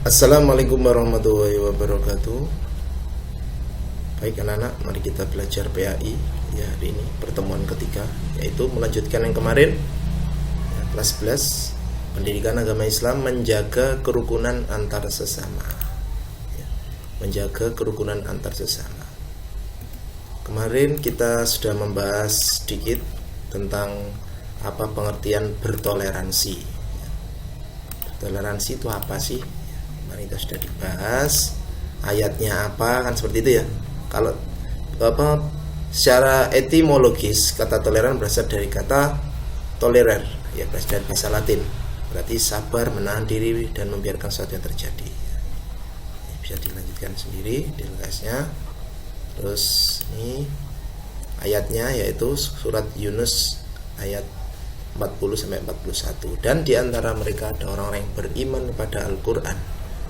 Assalamualaikum warahmatullahi wabarakatuh. Baik anak-anak, mari kita belajar PAI ya, hari ini pertemuan ketiga, yaitu melanjutkan yang kemarin ya, kelas 11 Pendidikan Agama Islam, menjaga kerukunan antar sesama ya, menjaga kerukunan antar sesama. Kemarin kita sudah membahas sedikit tentang apa pengertian bertoleransi ya. Bertoleransi itu apa sih? Itu sudah dibahas, ayatnya apa, kan seperti itu ya. Kalau secara etimologis kata toleran berasal dari kata tolerer ya, berasal dari bahasa Latin, berarti sabar, menahan diri dan membiarkan sesuatu yang terjadi. Bisa dilanjutkan sendiri di kelasnya. Terus ini ayatnya, yaitu surat Yunus ayat 40-41. Dan di antara mereka ada orang-orang yang beriman kepada Al-Quran,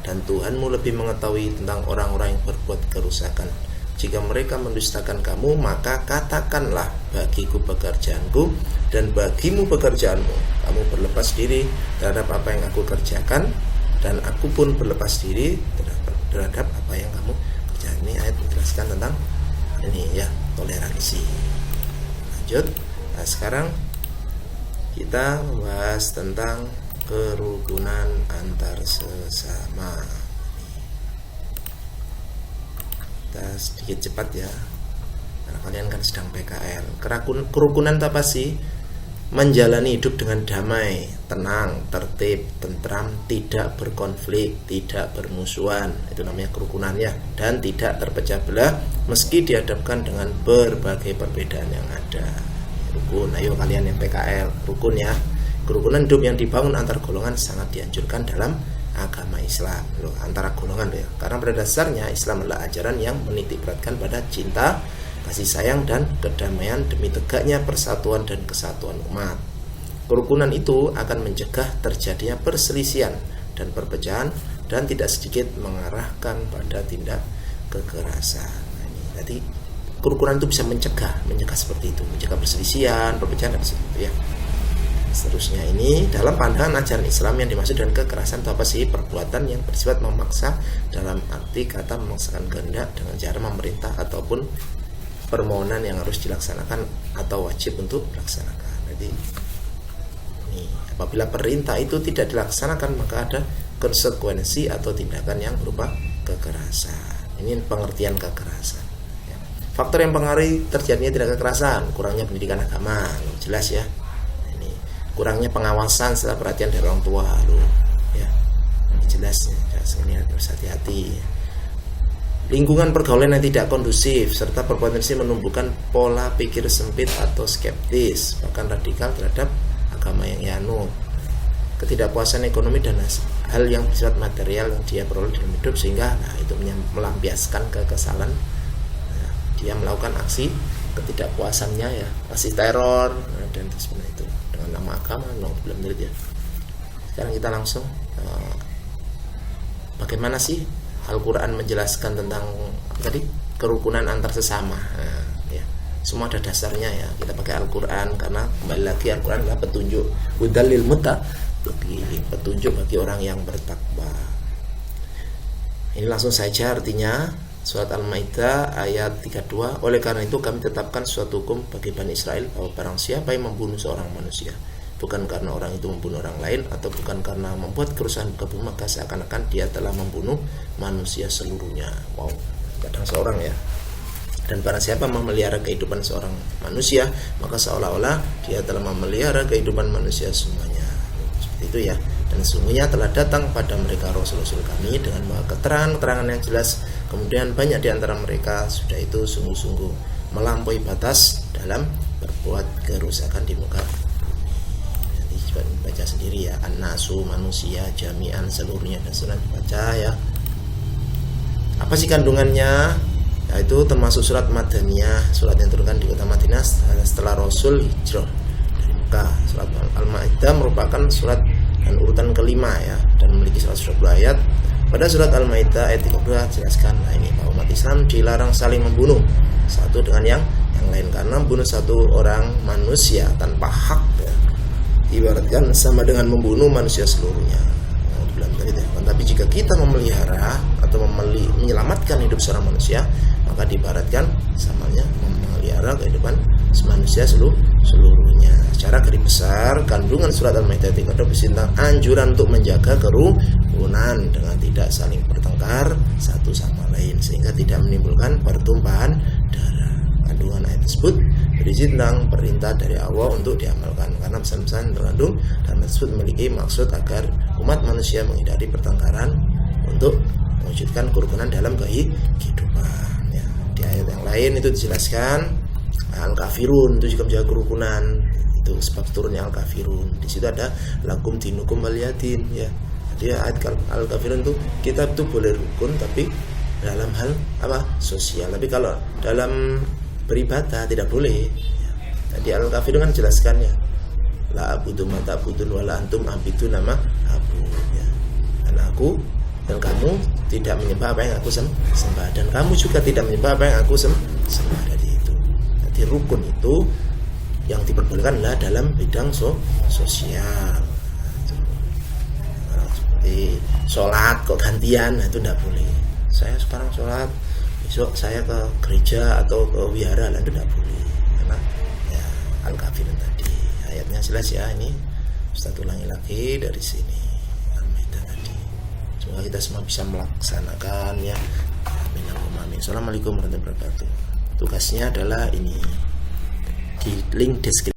dan Tuhanmu lebih mengetahui tentang orang-orang yang berbuat kerusakan. Jika mereka mendustakan kamu, maka katakanlah, bagiku pekerjaanku dan bagimu pekerjaanmu. Kamu berlepas diri terhadap apa yang aku kerjakan, dan aku pun berlepas diri terhadap apa yang kamu kerjakan. Ini ayat menjelaskan tentang ini ya, toleransi. Lanjut. Nah, sekarang kita membahas tentang kerukunan antar sesama. Kita sedikit cepat ya, karena kalian kan sedang PKL. Kerukunan itu apa sih? Menjalani hidup dengan damai, tenang, tertib, tentram, tidak berkonflik, tidak bermusuhan. Itu namanya kerukunan ya. Dan tidak terpecah belah meski dihadapkan dengan berbagai perbedaan yang ada. Rukun. Ayo kalian yang PKL, rukun ya. Kerukunan hidup yang dibangun antar golongan sangat dianjurkan dalam agama Islam antara golongan ya. Karena pada dasarnya Islam adalah ajaran yang menitik beratkan pada cinta, kasih sayang, dan kedamaian demi tegaknya persatuan dan kesatuan umat. Kerukunan itu akan mencegah terjadinya perselisihan dan perpecahan, dan tidak sedikit mengarahkan pada tindak kekerasan. Nah, ini jadi kerukunan itu bisa mencegah seperti itu, mencegah perselisihan, perpecahan, dan seperti itu ya. Seterusnya ini dalam pandangan ajaran Islam yang dimaksud dengan kekerasan itu apa sih? Perbuatan yang bersifat memaksa, dalam arti kata memaksakan kehendak dengan cara memerintah ataupun permohonan yang harus dilaksanakan atau wajib untuk dilaksanakan. Jadi ini apabila perintah itu tidak dilaksanakan, maka ada konsekuensi atau tindakan yang berupa kekerasan. Ini pengertian kekerasan ya. Faktor yang mempengaruhi terjadinya tindak kekerasan: kurangnya pendidikan agama, jelas ya. Kurangnya pengawasan serta perhatian dari orang tua ya, ini jelasnya. Ini harus hati-hati. Lingkungan pergaulan yang tidak kondusif serta berpotensi menumbuhkan pola pikir sempit atau skeptis, bahkan radikal terhadap agama yang yanut. Ketidakpuasan ekonomi dan hal yang bersifat material yang dia peroleh dalam hidup, sehingga itu melampiaskan kekesalan. Dia melakukan aksi ketidakpuasannya ya, aksi teror dan seperti itu dengan nama agama. Belum ya. Sekarang kita langsung bagaimana sih Al-Quran menjelaskan tentang tadi kerukunan antar sesama. Ya, semua ada dasarnya ya. Kita pakai Al-Quran karena kembali lagi Al-Quran adalah petunjuk, hudalil muttaqin, petunjuk bagi orang yang bertakwa. Ini langsung saja artinya. Surat Al-Maidah ayat 32. Oleh karena itu kami tetapkan suatu hukum bagi Bani Israel, bahwa barang siapa yang membunuh seorang manusia, bukan karena orang itu membunuh orang lain, atau bukan karena membuat kerusakan ke bumi, maka seakan-akan dia telah membunuh manusia seluruhnya. Wow, kadang seorang ya. Dan barang siapa memelihara kehidupan seorang manusia, maka seolah-olah dia telah memelihara kehidupan manusia semuanya. Seperti itu ya. Dan sesungguhnya telah datang pada mereka Rasul-Rasul kami dengan keterangan-keterangan yang jelas. Kemudian banyak di antara mereka sudah itu sungguh-sungguh melampaui batas dalam berbuat kerusakan di muka bumi. Nanti coba baca sendiri ya. An-nasu, manusia, jami'an, seluruhnya, dan surat baca ya. Apa sih kandungannya? Yaitu termasuk surat Madaniyah, surat yang turunkan di kota Madinah setelah Rasul hijrah dari Mekah. Surat Al-Maidah merupakan surat dan urutan kelima ya, dan memiliki 120 ayat. Pada surat Al-Maidah ayat 32 jelaskan ini bahwa umat Islam dilarang saling membunuh satu dengan yang lain, karena membunuh satu orang manusia tanpa hak ya, ibaratkan sama dengan membunuh manusia seluruhnya. Tapi jika kita memelihara atau menyelamatkan hidup seorang manusia, maka diibaratkan samanya memelihara kehidupan manusia seluruhnya. Secara garis besar, kandungan surat Al-Maidah 32 tentang anjuran untuk menjaga kerukunan dengan tidak saling bertengkar satu sama lain sehingga tidak menimbulkan pertumpahan darah. Kandungan ayat tersebut berisi tentang perintah dari Allah untuk diamalkan, karena pesan-pesan terkandung dan tersebut memiliki maksud agar umat manusia menghindari pertengkaran untuk mewujudkan kerukunan dalam kehidupan. Ya, di ayat yang lain itu dijelaskan Al-Kafirun itu juga menjaga kerukunan, itu sebab turunnya Al-Kafirun. Di situ ada lakum dinukum waliyadin, ya. Jadi ayat Al-Kafirun itu kita itu boleh rukun tapi dalam hal sosial, tapi kalau dalam beribadah tidak boleh. Jadi Al-Kafirun kan jelaskan ya, la abudu ma ta'budun wala antum abidun nama abu, ya. Dan aku dan kamu tidak menyembah apa yang aku sembah, dan kamu juga tidak menyembah apa yang aku sembah. Dari itu, jadi rukun itu yang diperbolehkan adalah dalam bidang sosial. Seperti sholat kok gantian, itu tidak boleh. Saya sekarang sholat, besok saya ke gereja atau ke wihara, itu tidak boleh, karena ya Al-Kafirun tadi. Ayatnya jelas ya, ini Ustaz ulangi lagi dari sini Al-Maidah tadi. Semoga kita semua bisa melaksanakan ya. Amin. Assalamualaikum warahmatullahi wabarakatuh. Tugasnya adalah ini di link deskripsi.